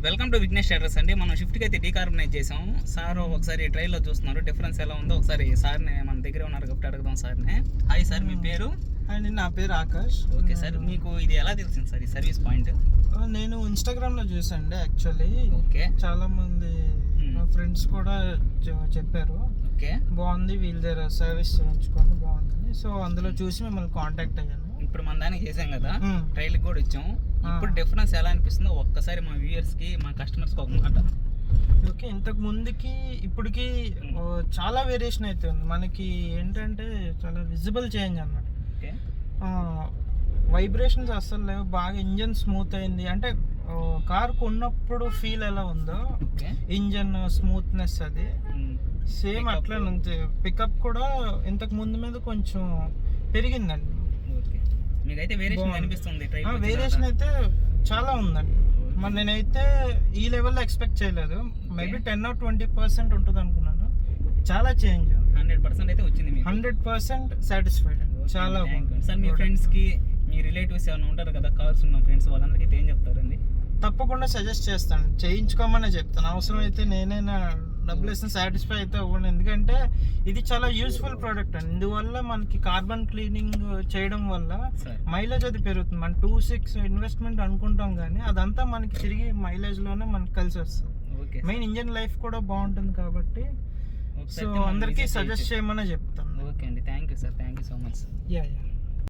Welcome to Vignesh address అండి. మనం షిఫ్ట్కి అయితే డీకార్బనైజ్ చేసాం. సార్ ఒకసారి ట్రైల్లో చూస్తున్నారు, డిఫరెన్స్ ఎలా ఉందో ఒకసారి సార్ని మన దగ్గర ఉన్నారు కాబట్టి అడుగుదాం సార్ని. హాయ్ సార్, మీ పేరు? అండి, నా పేరు ఆకాష్. ఓకే సార్, మీకు ఇది ఎలా తెలిసింది సార్ ఈ సర్వీస్ పాయింట్? నేను ఇన్స్టాగ్రామ్లో చూసాను యాక్చువల్లీ. ఓకే, చాలా మంది మా ఫ్రెండ్స్ కూడా చెప్పారు ఓకే బాగుంది, వీళ్ళ దగ్గర సర్వీస్ చేయించుకోండి బాగుందని. సో అందులో చూసి మిమ్మల్ని కాంటాక్ట్ అయ్యాను. ఇప్పుడు మన దానికి చేసాం కదా, ట్రైల్కి కూడా ఇచ్చాం. ఇప్పుడు డిఫరెన్స్ ఎలా అనిపిస్తుందో ఒక్కసారి మా వ్యూయర్స్కి, మా కస్టమర్స్కి ఒక మాట. ఓకే, ఇంతకు ముందుకి ఇప్పటికి చాలా వేరియేషన్ అయితే ఉంది. మనకి ఏంటంటే చాలా విజిబుల్ చేంజ్ అన్నమాట. ఓకే, వైబ్రేషన్స్ అస్సలు లేవు, బాగా ఇంజన్ స్మూత్ అయింది. అంటే కార్ కొన్నప్పుడు ఫీల్ ఎలా ఉందో ఇంజన్ స్మూత్నెస్ అది సేమ్ అట్లా ఉంది. పికప్ కూడా ఇంతకు ముందు మీద కొంచెం పెరిగిందండి. మీకైతే వేరియేషన్ అనిపిస్తుంది? వేరియేషన్ అయితే చాలా ఉందండి. మరి నేనైతే ఈ లెవెల్లో ఎక్స్పెక్ట్ చేయలేదు. మేబీ 10 or 20% ఉంటుంది అనుకున్నాను. చాలా చేంజ్, 100% అయితే వచ్చింది. 100% సాటిస్ఫైడ్ అండి. చాలా బాగుంది సార్. మీ ఫ్రెండ్స్కి, మీ రిలేటివ్స్ ఏమైనా ఉంటారు కదా కార్స్ ఉన్న ఫ్రెండ్స్, వాళ్ళందరికీ ఏం చెప్తారండి? తప్పకుండా సజెస్ట్ చేస్తాను, చేయించుకోమనే చెప్తాను. అవసరం అయితే నేనైనా డబ్బులు ఇస్తే సాటిస్ఫై అయితే అవ్వండి. ఎందుకంటే ఇది చాలా యూస్ఫుల్ ప్రోడక్ట్ అండి. ఇందువల్ల మనకి కార్బన్ క్లీనింగ్ చేయడం వల్ల మైలేజ్ అది పెరుగుతుంది. మనం 2.6 ఇన్వెస్ట్మెంట్ అనుకుంటాం కానీ అదంతా మనకి తిరిగి మైలేజ్లోనే మనకి కలిసి వస్తుంది. మెయిన్ ఇంజన్ లైఫ్ కూడా బాగుంటుంది కాబట్టి సో అందరికీ సజెస్ట్ చేయమని చెప్తాను. ఓకే అండి, thank you sir, thank you so much. Yeah